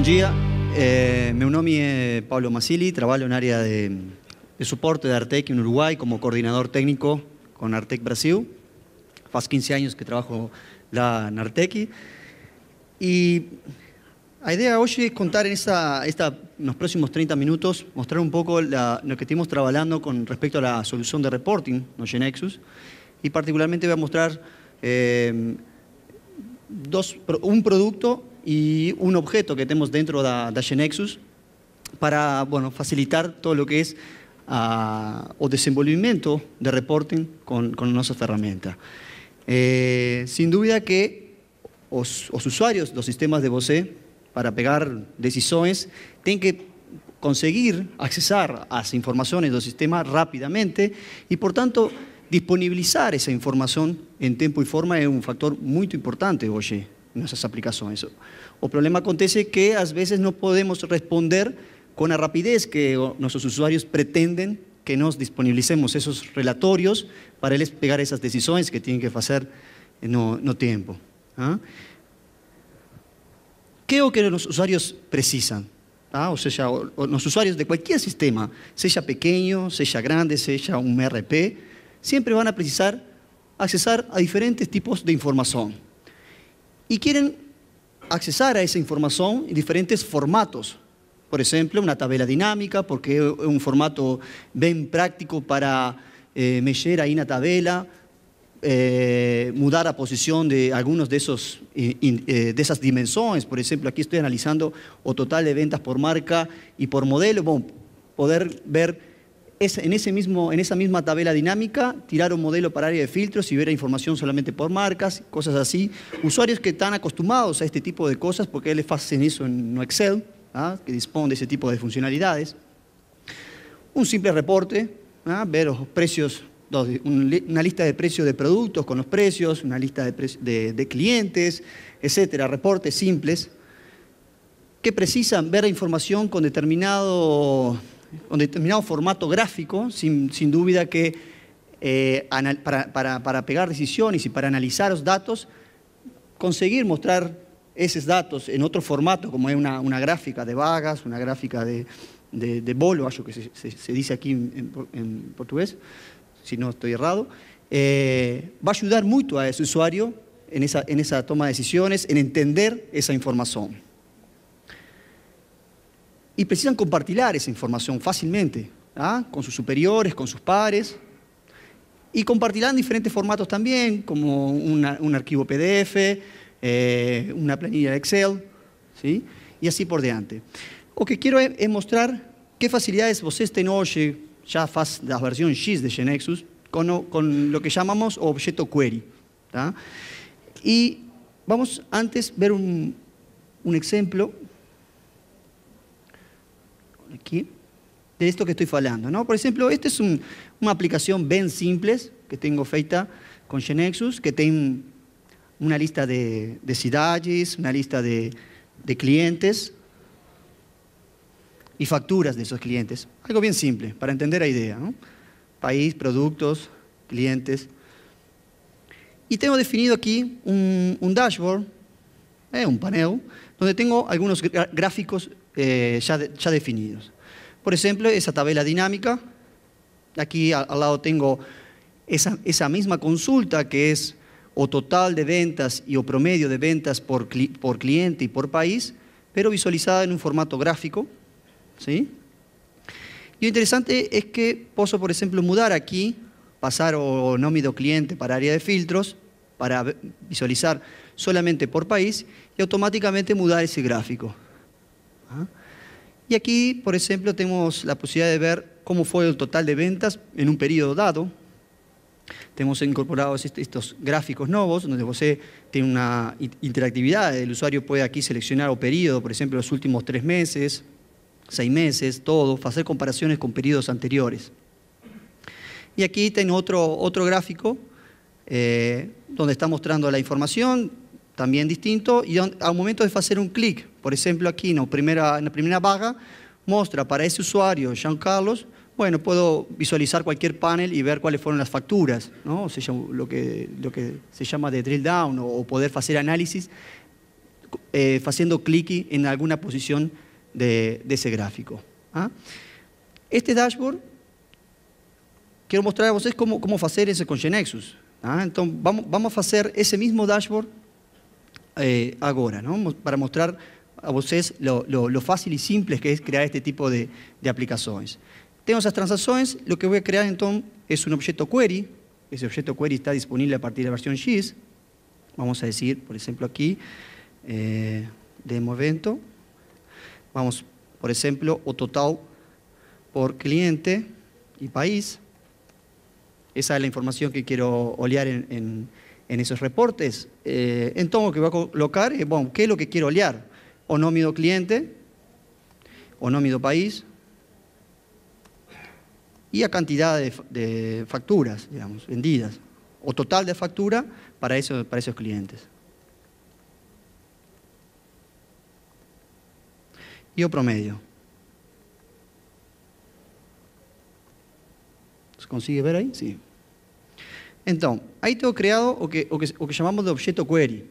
Bom dia, meu nome é Pablo Massili, trabalho na área de suporte de Artec em Uruguai como coordenador técnico com Artec Brasil. Faz 15 anos que trabalho lá na Artec. E a ideia hoje é contar nos próximos 30 minutos, mostrar um pouco lo que estamos trabalhando com respeito à solução de reporting no GeneXus. E particularmente vou mostrar um produto y un objeto que tenemos dentro de GeneXus para facilitar todo o que é o desenvolvimento de reporting com nossa ferramenta. Sem dúvida que os usuários dos sistemas de você, para pegar decisões, têm que conseguir acessar as informações do sistema rapidamente e, portanto, disponibilizar essa informação em tempo e forma é um fator muito importante hoje nessas aplicações. O problema acontece que às vezes não podemos responder com a rapidez que nossos usuários pretendem que nós disponibilicemos esses relatórios para eles pegar essas decisões que têm que fazer no tempo. Que é o que os usuários precisam? Ou seja, os usuários de qualquer sistema, seja pequeno, seja grande, seja um ERP, sempre vão precisar acessar a diferentes tipos de informação. E querem acessar a essa informação em diferentes formatos. Por exemplo, uma tabela dinâmica, porque é um formato bem prático para mexer aí na tabela, mudar a posição de algumas dessas dimensões. Por exemplo, aqui estou analisando o total de vendas por marca e por modelo. Bom, poder ver en esa misma tabela dinámica, tirar un modelo para área de filtros y ver la información solamente por marcas, cosas así. Usuarios que están acostumbrados a este tipo de cosas porque ellos hacen eso en Excel, que dispone de ese tipo de funcionalidades. Un simple reporte, ver los precios, una lista de precios de productos con los precios, una lista de clientes, etcétera. Reportes simples que precisan ver la información con determinado formato gráfico, sin duda que para pegar decisiones y para analizar los datos, conseguir mostrar esos datos en otro formato, como es una gráfica de vagas, una gráfica de bolo, algo que se dice aquí en portugués, si no estoy errado, va a ayudar mucho a ese usuario en esa toma de decisiones, en entender esa información. Y precisan compartir esa información fácilmente, con sus superiores, con sus pares, y compartirla en diferentes formatos también, como un archivo PDF, una planilla de Excel, ¿sí? Y así por diante. Lo que quiero es mostrar qué facilidades vocês têm hoje, ya faz la versión X de GeneXus, con lo que llamamos objeto query. Y vamos antes a ver un ejemplo aqui, de esto que estoy falando, ¿no? Por ejemplo, esta es una aplicación bien simple que tengo feita con GeneXus, que tiene una lista de cidades, una lista de clientes y facturas de esos clientes. Algo bien simple, para entender la idea, ¿no? País, productos, clientes. Y tengo definido aquí un dashboard, un panel, donde tengo algunos gráficos ya definidos. Por ejemplo, esa tabla dinámica. Aquí al lado tengo esa misma consulta que es o total de ventas y o promedio de ventas por cliente y por país, pero visualizada en un formato gráfico, ¿sí? Y lo interesante es que puedo, por ejemplo, mudar aquí, pasar o nome do cliente para área de filtros, para visualizar solamente por país y automáticamente mudar ese gráfico. Y aquí, por ejemplo, tenemos la posibilidad de ver cómo fue el total de ventas en un periodo dado. Tenemos incorporados estos gráficos nuevos, donde usted tiene una interactividad. El usuario puede aquí seleccionar o periodo, por ejemplo, los últimos 3 meses, 6 meses, todo, hacer comparaciones con periodos anteriores. Y aquí tengo otro gráfico donde está mostrando la información, también distinto, y al momento de hacer un clic, por ejemplo, aquí en la primera vaga, muestra para ese usuario, Jean Carlos, bueno, puedo visualizar cualquier panel y ver cuáles fueron las facturas, ¿no? O sea, lo que se llama de drill down, o poder hacer análisis haciendo clic en alguna posición de ese gráfico. ¿Ah? Este dashboard, quiero mostrar a vocês cómo hacer eso con GeneXus. ¿Ah? Entonces, vamos a hacer ese mismo dashboard ahora, ¿no? Para mostrar a vocês lo fácil y simple que es crear este tipo de aplicaciones. Tengo esas transacciones, lo que voy a crear entonces es un objeto query. Ese objeto query está disponible a partir de la versión X. Vamos a decir, por ejemplo, aquí, demo evento. Vamos, por ejemplo, o total por cliente y país. Esa es la información que quiero olear en esos reportes. Entonces, lo que voy a colocar es, bueno, ¿qué es lo que quiero olear? O nombre do cliente, o nombre do país, y a cantidad de facturas, digamos, vendidas, o total de factura para esos clientes. Y o promedio. ¿Se consigue ver ahí? Sí. Entonces, ahí tengo creado o que llamamos de objeto query.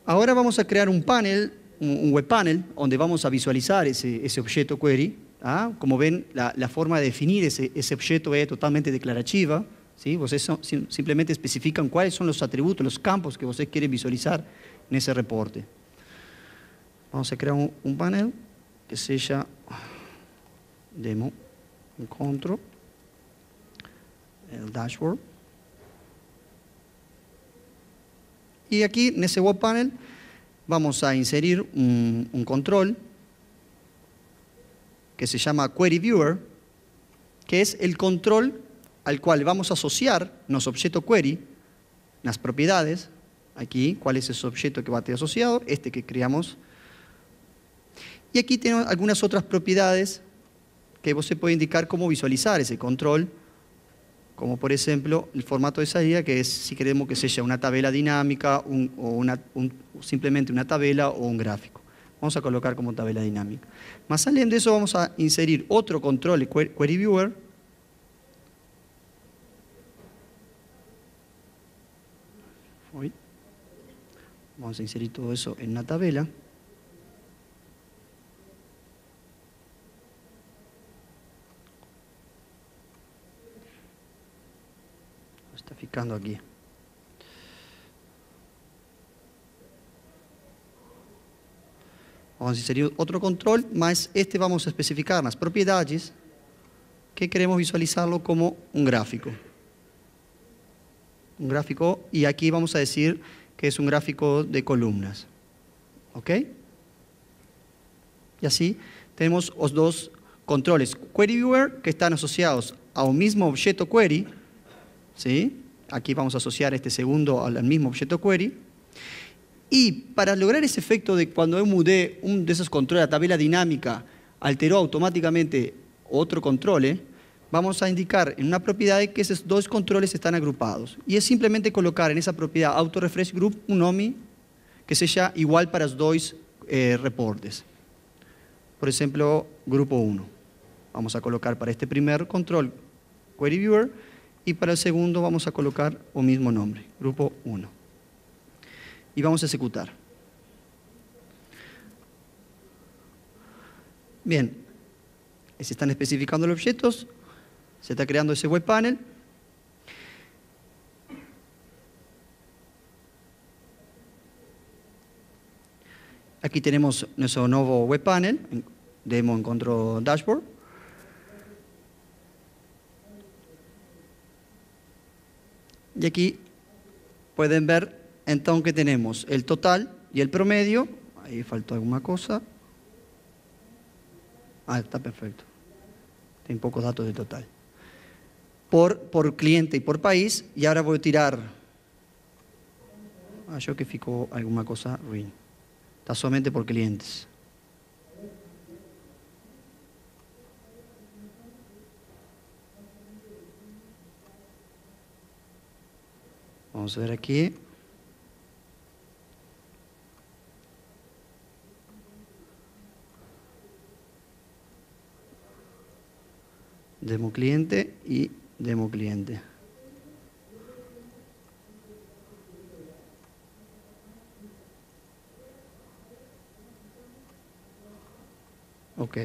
Ahora vamos a crear un panel, un web panel, donde vamos a visualizar ese objeto query. ¿Ah? Como ven, la forma de definir ese objeto es totalmente declarativa. ¿Sí? Ustedes simplemente especifican cuáles son los atributos, los campos que ustedes quieren visualizar en ese reporte. Vamos a crear un panel que sea demo encontro el dashboard. Y aquí en ese web panel vamos a inserir un control que se llama Query Viewer, que es el control al cual vamos a asociar nuestro objeto query, las propiedades, aquí, cuál es ese objeto que va a tener asociado, este que creamos. Y aquí tenemos algunas otras propiedades que usted puede indicar cómo visualizar ese control, como por ejemplo el formato de salida, que es si queremos que sea una tabla dinámica o simplemente una tabla o un gráfico. Vamos a colocar como tabla dinámica. Más allá de eso vamos a inserir otro control, Query Viewer. Vamos a inserir todo eso en una tabla. Está fijando aquí. Vamos a inserir otro control, más este vamos a especificar las propiedades que queremos visualizarlo como un gráfico. Un gráfico, y aquí vamos a decir que es un gráfico de columnas. ¿Ok? Y así tenemos los dos controles Query Viewer que están asociados a un mismo objeto query. ¿Sí? Aquí vamos a asociar este segundo al mismo objeto query. Y para lograr ese efecto de cuando yo mudé uno de esos controles a tabla dinámica, alteró automáticamente otro control, vamos a indicar en una propiedad que esos dos controles están agrupados. Y es simplemente colocar en esa propiedad AutoRefreshGroup un nombre que sea igual para los dos reportes. Por ejemplo, grupo 1. Vamos a colocar para este primer control Query Viewer y para el segundo vamos a colocar el mismo nombre, grupo 1. Y vamos a ejecutar. Bien, se están especificando los objetos, se está creando ese web panel. Aquí tenemos nuestro nuevo web panel, demo encontró dashboard. Y aquí pueden ver entonces que tenemos el total y el promedio. Ahí faltó alguna cosa. Ah, está perfecto. Tiene pocos datos de total. Por cliente y por país. Y ahora voy a tirar. Yo que ficó alguna cosa ruin. Está solamente por clientes. Vamos a ver aquí. Demo cliente y demo cliente. Ok.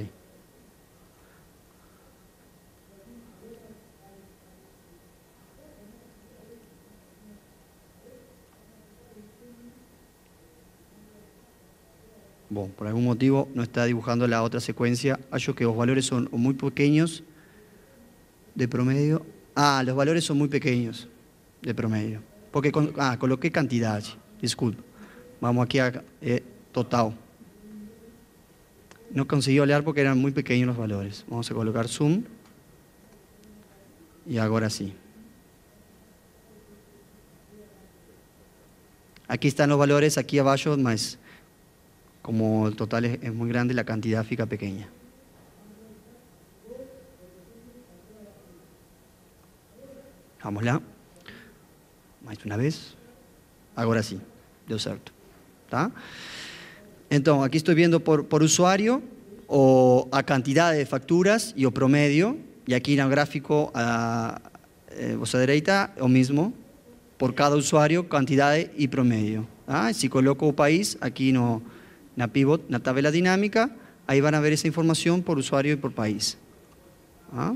Bueno, por algún motivo no está dibujando la otra secuencia. Hallo que los valores son muy pequeños de promedio. Los valores son muy pequeños de promedio. Porque coloqué cantidad. Disculpa. Vamos aquí a total. No consiguió leer porque eran muy pequeños los valores. Vamos a colocar zoom. Y ahora sí. Aquí están los valores, aquí abajo, más como el total es muy grande, la cantidad fica pequeña. Vamos lá. Mais uma vez. Agora sim, deu certo. Tá? Então, aqui estou vendo por usuário a quantidade de facturas e o promédio. E aqui no gráfico, a vossa direita, o mesmo. Por cada usuário, quantidade e promédio. Tá? Se coloco o país aqui na pivot, na tabela dinámica, aí van a ver essa informação por usuário e por país. ¿Ah?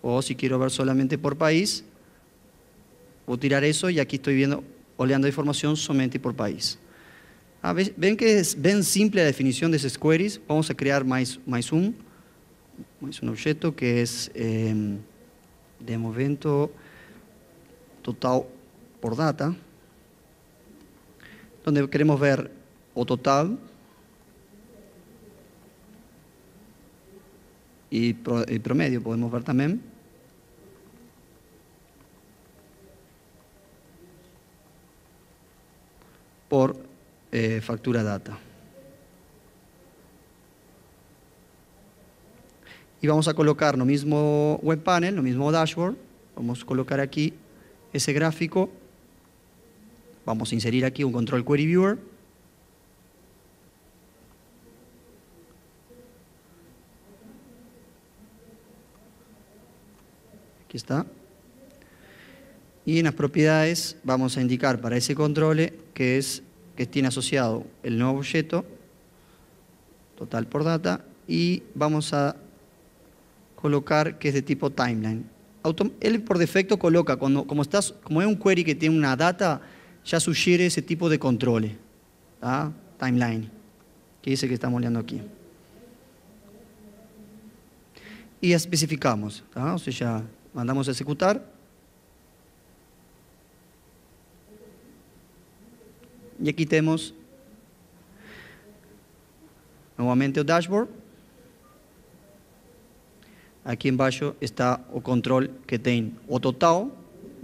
O si quiero ver solamente por país, voy a tirar eso y aquí estoy oleando información solamente por país. Ven que es bien simple la definición de esas queries. Vamos a crear más un objeto que es de momento total por data, donde queremos ver o total y promedio podemos ver también. Por factura data. Y vamos a colocar lo mismo web panel, lo mismo dashboard. Vamos a colocar aquí ese gráfico. Vamos a inserir aquí un control query viewer. Aquí está. Y en las propiedades vamos a indicar para ese control que tiene asociado el nuevo objeto, total por data, y vamos a colocar que es de tipo timeline. Él por defecto coloca, como es un query que tiene una data, ya sugiere ese tipo de control, ¿tá? Timeline, que dice que estamos viendo aquí. Y especificamos, ¿tá? O sea, ya mandamos a ejecutar. Y aquí tenemos nuevamente el dashboard. Aquí embaixo está o control que tem o total,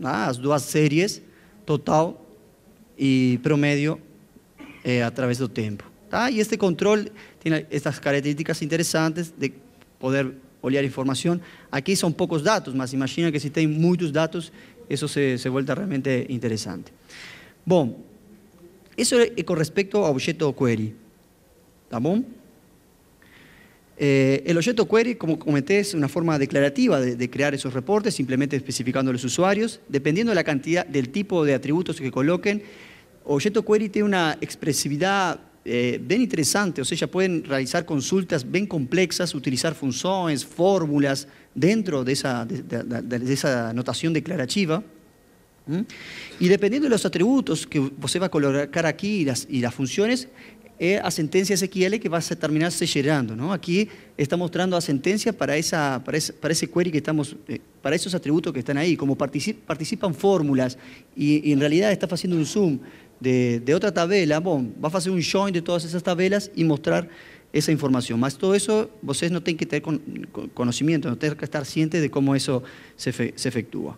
as duas séries, total y promedio a través del tiempo. ¿Tá? Y este control tiene estas características interesantes de poder olhar información. Aquí son pocos datos, mas imagina que si tem muchos datos, eso se vuelve realmente interesante. Bom, eso es con respecto a objeto query. ¿Tá bom? El objeto query, como comenté, es una forma declarativa de crear esos reportes, simplemente especificando a los usuarios. Dependiendo de la cantidad, del tipo de atributos que coloquen, objeto query tiene una expresividad bien interesante, o sea, ya pueden realizar consultas bien complexas, utilizar funciones, fórmulas dentro de esa notación declarativa. Y dependiendo de los atributos que usted va a colocar aquí y las funciones, a sentencia SQL que va a terminar gerando, ¿no? Aquí está mostrando a sentencia para ese query que estamos, para esos atributos que están ahí. Como participan fórmulas y en realidad está haciendo un zoom de otra tabela, bueno, va a hacer un join de todas esas tabelas y mostrar esa información. Más todo eso, ustedes no tienen que tener conocimiento, no tienen que estar cientes de cómo eso se efectúa.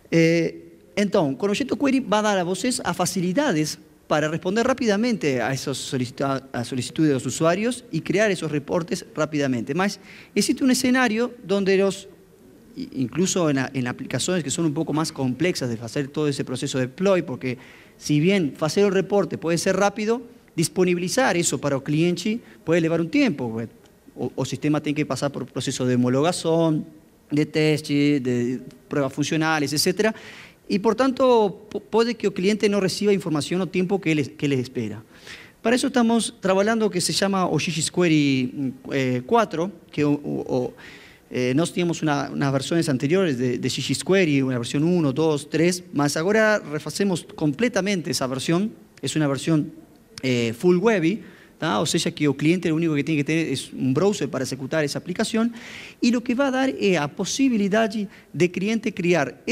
Entonces, con Objeto Query va a dar a ustedes a facilidades para responder rápidamente a esas solicitudes de los usuarios y crear esos reportes rápidamente. Más, existe un escenario donde incluso en aplicaciones que son un poco más complexas de hacer todo ese proceso de deploy, porque si bien hacer un reporte puede ser rápido, disponibilizar eso para el cliente puede llevar un tiempo. O sistema tiene que pasar por proceso de homologación, de test, de pruebas funcionales, etc. Y por tanto, puede que el cliente no reciba información o tiempo que él espera. Para eso estamos trabajando que se llama OGG Query 4, que nós teníamos unas versiones anteriores de GG Query, una versión 1, 2, 3, más ahora refacemos completamente esa versión, es una versión full web, ¿tá? O sea que el cliente lo único que tiene que tener es un browser para ejecutar esa aplicación, y lo que va a dar es la posibilidad de cliente crear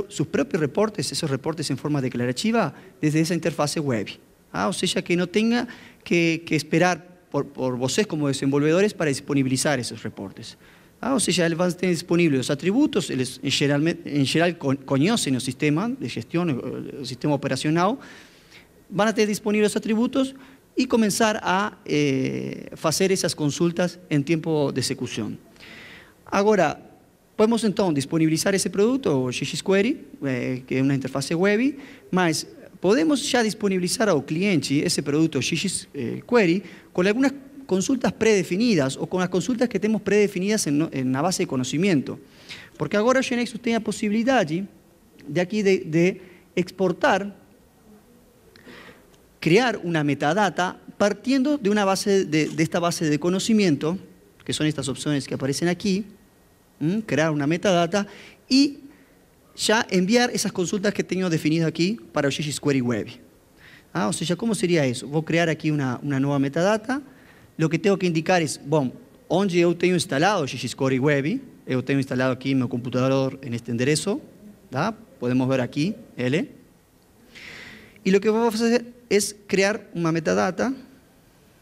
sus propios reportes, esos reportes en forma declarativa desde esa interfase web. O sea que no tenga que esperar por vosotros como desenvolvedores para disponibilizar esos reportes. O sea, ya van a tener disponibles los atributos, ellos en general conocen el sistema de gestión, el sistema operacional, van a tener disponibles los atributos y comenzar a hacer esas consultas en tiempo de ejecución. Ahora, podemos entonces disponibilizar ese producto, GG Query, que es una interfase web, mas podemos ya disponibilizar al cliente ese producto GG Query con algunas consultas predefinidas o con las consultas que tenemos predefinidas en la base de conocimiento. Porque ahora GeneXus tiene la posibilidad de aquí de exportar, crear una metadata partiendo de una base de esta base de conocimiento, que son estas opciones que aparecen aquí, crear una metadata y ya enviar esas consultas que tengo definidas aquí para el GG Query Web. O sea, ¿cómo sería eso? Voy a crear aquí una nueva metadata. Lo que tengo que indicar es, bueno, onde yo tengo instalado GG Query Web. Yo tengo instalado aquí en mi computador en este enderezo. ¿tá? Podemos ver aquí, L. Y lo que vamos a hacer es crear una metadata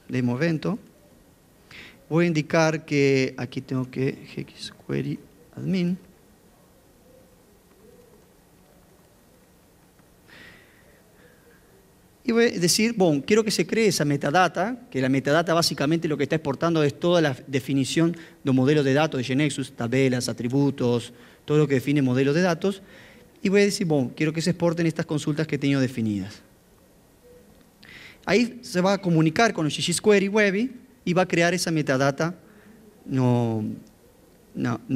de evento. Voy a indicar que aquí tengo que GX Query Admin. Y voy a decir, bueno, quiero que se cree esa metadata, que la metadata básicamente lo que está exportando es toda la definición de un modelo de datos de GeneXus, tabelas, atributos, todo lo que define modelos de datos. Y voy a decir, bueno, quiero que se exporten estas consultas que tengo definidas. Ahí se va a comunicar con el GG Query Web y va a crear esa metadata en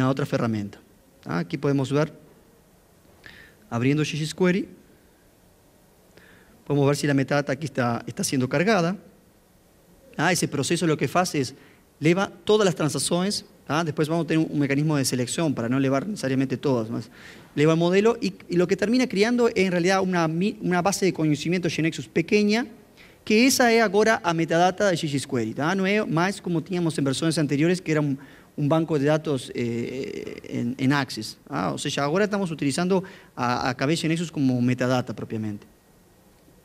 otra herramienta. Aquí podemos ver, abriendo GG Query, podemos ver si la metadata aquí está siendo cargada. Ese proceso lo que hace es, eleva todas las transacciones. Después vamos a tener un mecanismo de selección para no elevar necesariamente todas. Eleva el modelo y lo que termina creando es en realidad una base de conocimiento GeneXus pequeña, que esa es ahora a metadata de GG Query. No es más como teníamos en versiones anteriores, que era un banco de datos en Access. O sea, ahora estamos utilizando a cabeza GeneXus como metadata propiamente.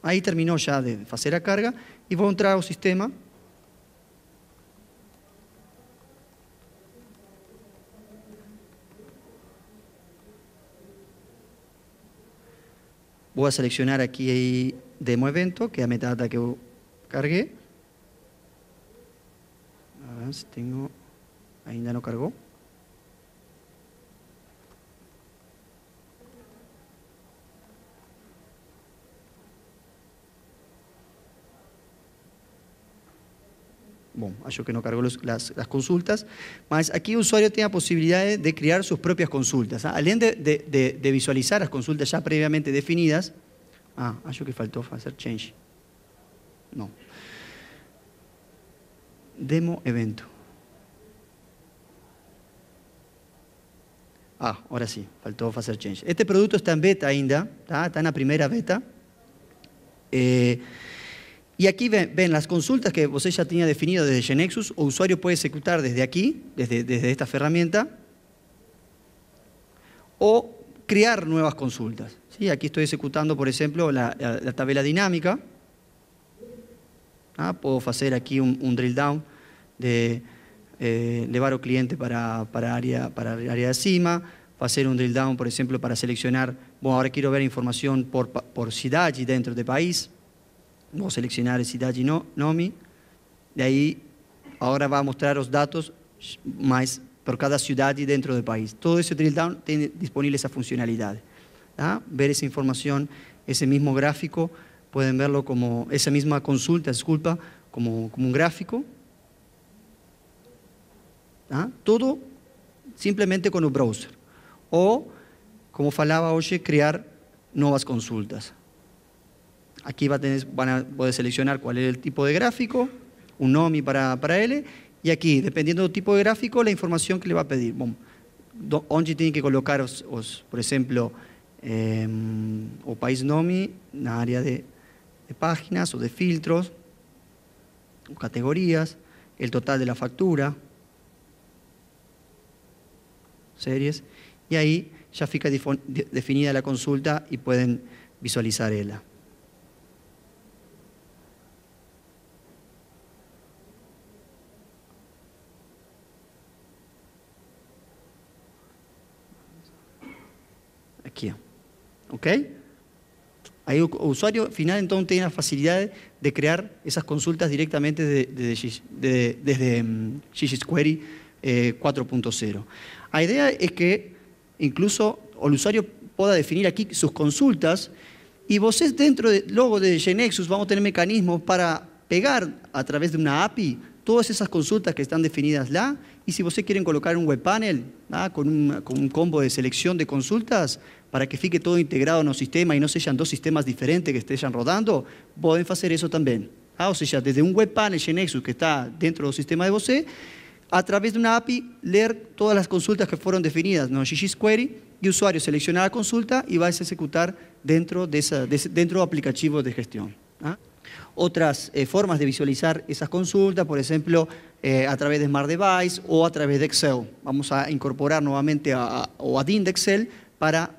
Ahí terminó ya de hacer la carga y voy a entrar al sistema. Voy a seleccionar aquí Demo Evento, que es la metadata que yo cargué. A ver si tengo... Ainda no cargó. Bueno, acho que no cargó las consultas, mas aquí el usuario tiene la posibilidad de crear sus propias consultas. Além de visualizar las consultas ya previamente definidas, acho que faltó hacer change. No. Demo evento. Ahora sí, faltó hacer change. Este producto está en beta ainda, está en la primera beta. Y aquí ven las consultas que usted ya tenía definido desde GeneXus, o usuario puede ejecutar desde aquí, desde esta herramienta, o crear nuevas consultas. ¿Sí? Aquí estoy ejecutando, por ejemplo, la tabla dinámica. Puedo hacer aquí un drill down de llevar al cliente para el área de cima, hacer un drill down, por ejemplo, para seleccionar, bueno, ahora quiero ver información por ciudad y dentro del país. Voy a seleccionar ciudad y NOMI. De ahí, ahora va a mostrar los datos más por cada ciudad y dentro del país. Todo ese drill down tiene disponible esa funcionalidad. Ver esa información, ese mismo gráfico, pueden verlo como esa misma consulta, disculpa, como un gráfico. Todo simplemente con el browser. O, como falaba hoy, crear nuevas consultas. Aquí van a poder seleccionar cuál es el tipo de gráfico, un NOMI para L, y aquí, dependiendo del tipo de gráfico, la información que le va a pedir. Bom, onde tiene que colocar, por ejemplo, o país NOMI, na área de páginas o de filtros, o categorías, el total de la factura, series, y ahí ya fica definida la consulta y pueden visualizar ella. Aqui, ok? Aí o usuário final, então, tem a facilidade de criar essas consultas diretamente desde GGQuery 4.0. A ideia é que, incluso, o usuário possa definir aqui suas consultas e vocês, dentro logo de GNexus, vão ter mecanismos para pegar, a través de uma API, todas essas consultas que estão definidas lá, e se vocês querem colocar um web panel com um combo de seleção de consultas, para que fique todo integrado no sistema e não sejam dois sistemas diferentes que estejam rodando, podem fazer isso também. Ou seja, desde um web panel GNexus que está dentro do sistema de você, a través de uma API, ler todas as consultas que foram definidas no GGQuery e o usuário selecionar a consulta e vai se executar dentro do aplicativo de gestão. Otras formas de visualizar esas consultas, por ejemplo, a través de Smart Device o a través de Excel. Vamos a incorporar nuevamente o add-in de Excel para,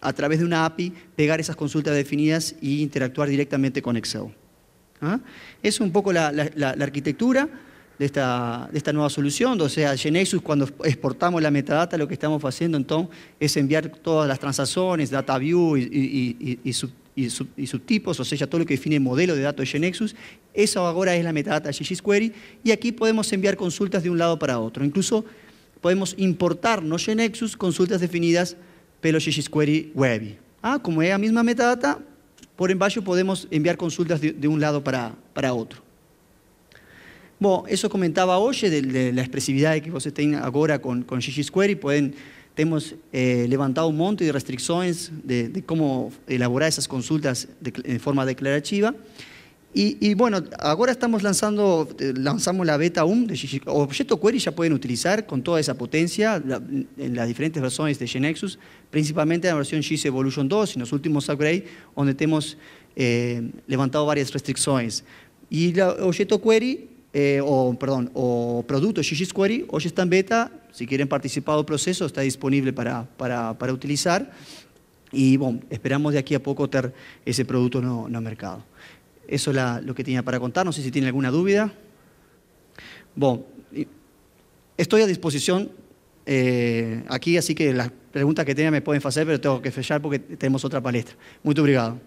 a través de una API, pegar esas consultas definidas e interactuar directamente con Excel. Es un poco la arquitectura de esta nueva solución. O sea, GNexus, cuando exportamos la metadata, lo que estamos haciendo entonces es enviar todas las transacciones, data view y subtipos, o sea, todo lo que define el modelo de datos de GNexus. Eso ahora es la metadata de GGQuery, y aquí podemos enviar consultas de un lado para otro. Incluso podemos importar no GNexus consultas definidas pelo GGQuery Web. Como es la misma metadata, por embaixo podemos enviar consultas de un lado para otro. Bueno, eso comentaba hoy de la expresividad que ustedes tienen ahora con GGQuery. Hemos levantado un monte de restricciones de cómo elaborar esas consultas de forma declarativa. Y bueno, ahora lanzamos la beta 1 de GGQuery. Objeto Query ya pueden utilizar con toda esa potencia en las diferentes versiones de GNexus, principalmente en la versión GS Evolution 2 y en los últimos upgrades, donde hemos levantado varias restricciones. Y el objeto Query, o producto GGQuery, hoy está en beta. Si quieren participar del proceso, está disponible para utilizar. Y bueno, esperamos de aquí a poco tener ese producto no mercado. Eso es lo que tenía para contar. No sé si tienen alguna duda. Bueno, estoy a disposición aquí, así que las preguntas que tengan me pueden hacer, pero tengo que fechar porque tenemos otra palestra. Muy obrigado.